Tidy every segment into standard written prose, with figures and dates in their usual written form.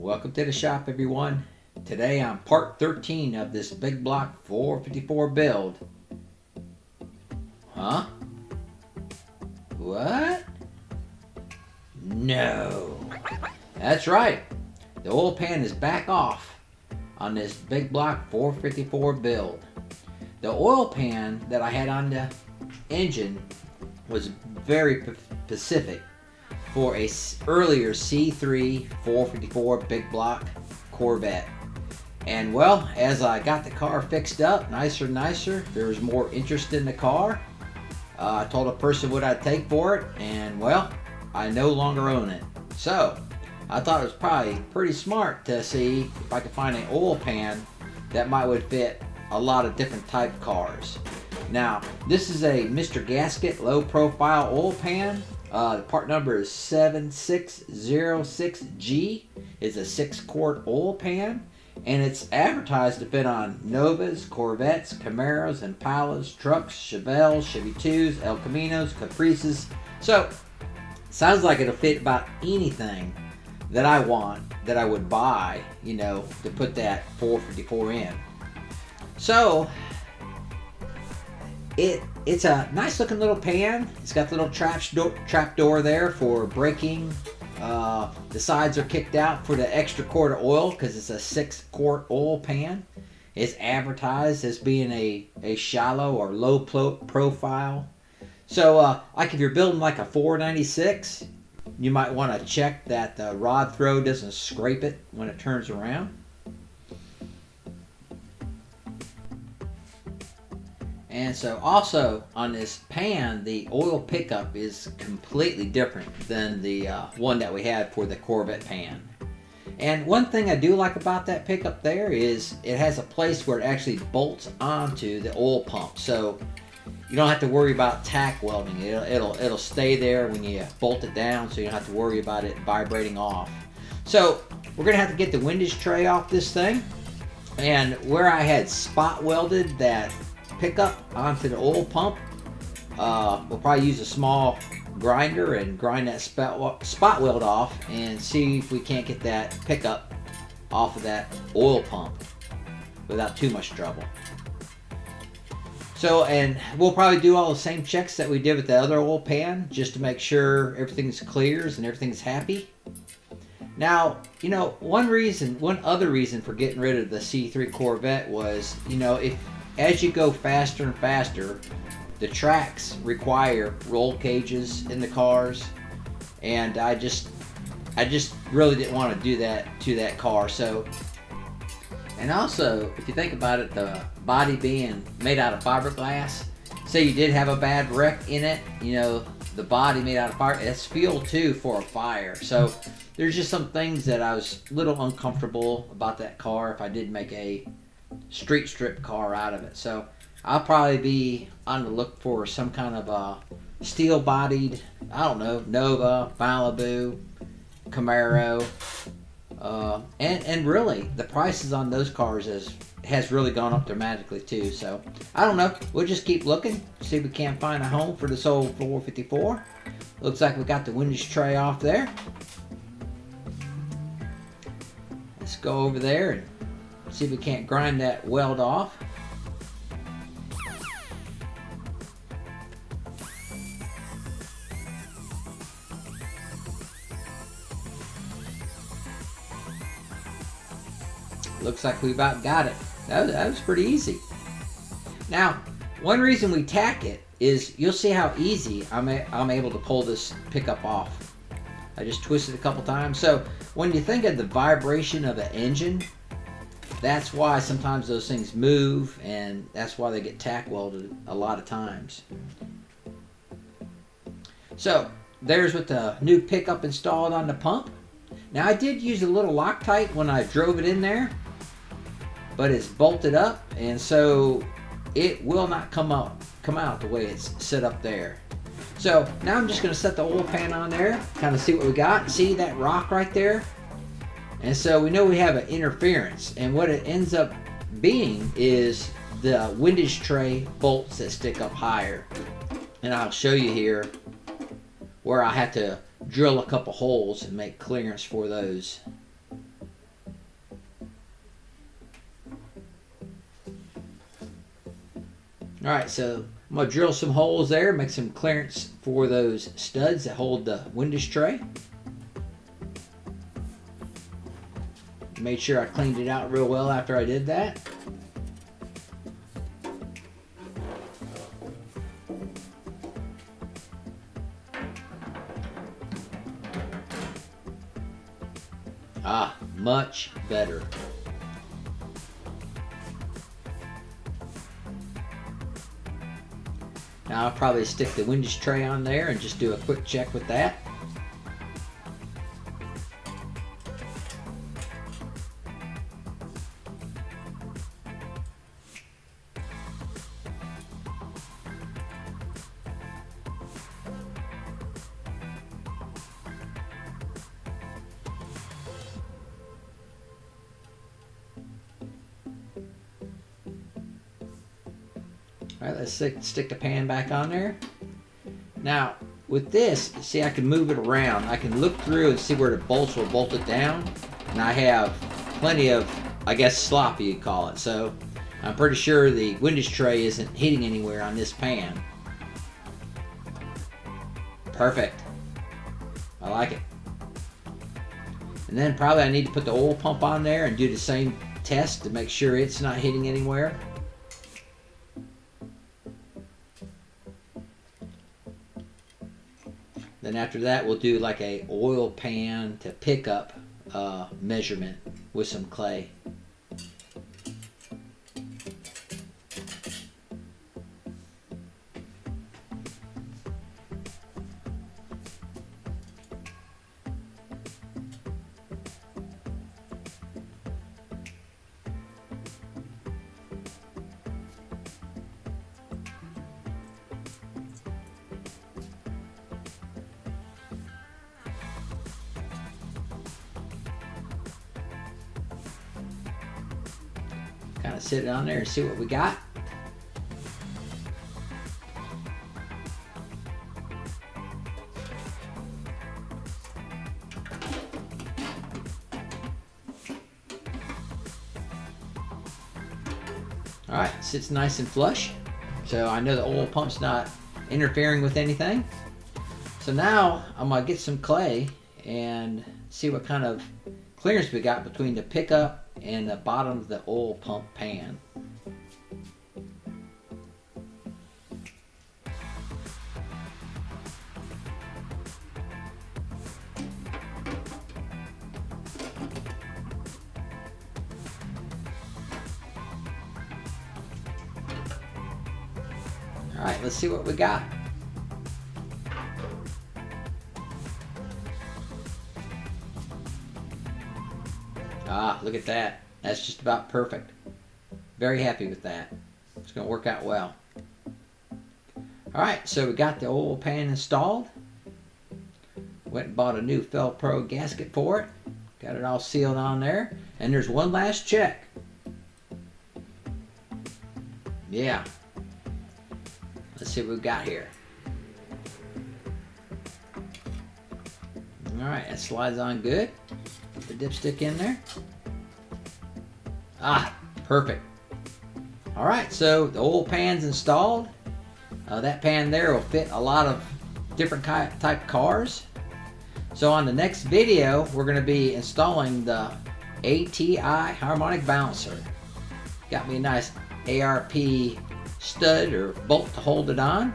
Welcome to the shop, everyone. Today on part 13 of this big block 454 build. Huh? What? No. That's right. The oil pan is back off on this big block 454 build. The oil pan that I had on the engine was very specific for a earlier C3 454 big block Corvette. And well, as I got the car fixed up nicer and nicer, there was more interest in the car. I told a person what I'd take for it, and well, I no longer own it. So I thought it was probably pretty smart to see if I could find an oil pan that would fit a lot of different type cars. Now, this is a Mr. Gasket low profile oil pan. The part number is 7606G. It's a 6-quart oil pan, and it's advertised to fit on Novas, Corvettes, Camaros, Impalas, trucks, Chevelles, Chevy 2s, El Caminos, Caprices. So, sounds like it'll fit about anything that I want, that I would buy, to put that 454 in. So, it's a nice looking little pan. It's got the little trap door there for braking. The sides are kicked out for the extra quart of oil because it's a 6-quart oil pan. It's advertised as being a shallow or low profile. So like if you're building like a 496, you might want to check that the rod throw doesn't scrape it when it turns around. And so also on this pan, the oil pickup is completely different than the one that we had for the Corvette pan. And one thing I do like about that pickup there is it has a place where it actually bolts onto the oil pump. So you don't have to worry about tack welding. It'll stay there when you bolt it down, so you don't have to worry about it vibrating off. So we're going to have to get the windage tray off this thing. And where I had spot welded that pickup onto the oil pump, we'll probably use a small grinder and grind that spot weld off and see if we can't get that pickup off of that oil pump without too much trouble. So, and we'll probably do all the same checks that we did with the other oil pan just to make sure everything's clears and everything's happy. Now, one other reason for getting rid of the C3 Corvette was, if as you go faster and faster, the tracks require roll cages in the cars, and I just really didn't want to do that to that car. So, and also, if you think about it, the body being made out of fiberglass, say you did have a bad wreck in it, the body made out of fire, it's fuel too for a fire. So there's just some things that I was a little uncomfortable about that car if I did make a street strip car out of it. So I'll probably be on the look for some kind of a steel bodied, I don't know, Nova, Malibu, Camaro, and really the prices on those cars has really gone up dramatically too. So I don't know, we'll just keep looking, see if we can't find a home for this old 454. Looks like we got the windage tray off there. Let's go over there and see if we can't grind that weld off. Looks like we about got it. That was pretty easy. Now, one reason we tack it is you'll see how easy I'm able to pull this pickup off. I just twisted a couple times. So when you think of the vibration of the engine, that's why sometimes those things move, and that's why they get tack welded a lot of times. So there's with the new pickup installed on the pump. Now I did use a little Loctite when I drove it in there, but it's bolted up, and so it will not come out the way it's set up there. So now I'm just going to set the oil pan on there, kind of see what we got. See that rock right there? And so we know we have an interference, and what it ends up being is the windage tray bolts that stick up higher. And I'll show you here where I have to drill a couple holes and make clearance for those. Alright, so I'm going to drill some holes there, make some clearance for those studs that hold the windows tray. Made sure I cleaned it out real well after I did that. Ah, much better. Now I'll probably stick the windows tray on there and just do a quick check with that. Alright, let's stick the pan back on there. Now, with this, see, I can move it around. I can look through and see where the bolts will bolt it down. And I have plenty of, I guess, slop you'd call it. So, I'm pretty sure the windows tray isn't hitting anywhere on this pan. Perfect. I like it. And then probably I need to put the oil pump on there and do the same test to make sure it's not hitting anywhere. Then after that, we'll do like a oil pan to pick up measurement with some clay. Kind of sit it on there and see what we got. Alright, sits nice and flush. So I know the oil pump's not interfering with anything. So now I'm going to get some clay and see what kind of clearance we got between the pickup and the bottom of the oil pump pan. Alright, let's see what we got. Ah, look at that. That's just about perfect. Very happy with that. It's going to work out well. Alright, so we got the oil pan installed. Went and bought a new Felpro gasket for it. Got it all sealed on there. And there's one last check. Yeah. Let's see what we've got here. Alright, that slides on good. Put the dipstick in there. Ah, perfect. Alright, so the oil pan's installed. That pan there will fit a lot of different type cars. So on the next video, we're going to be installing the ATI harmonic balancer. Got me a nice ARP stud or bolt to hold it on.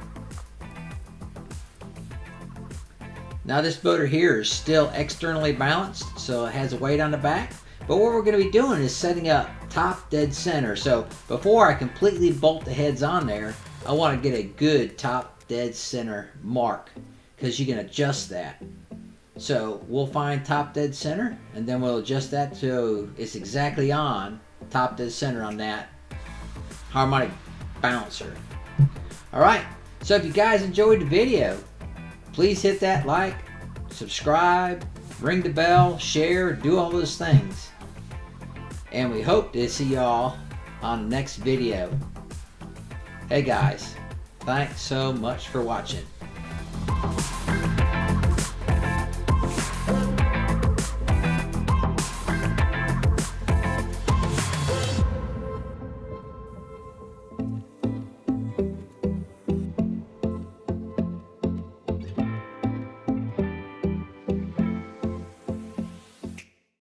Now this motor here is still externally balanced, so it has a weight on the back. But what we're going to be doing is setting up top dead center. So before I completely bolt the heads on there, I want to get a good top dead center mark, because you can adjust that. So we'll find top dead center, and then we'll adjust that so it's exactly on top dead center on that harmonic balancer. Alright, so if you guys enjoyed the video, please hit that like, subscribe, ring the bell, share, do all those things. And we hope to see y'all on the next video. Hey guys, thanks so much for watching.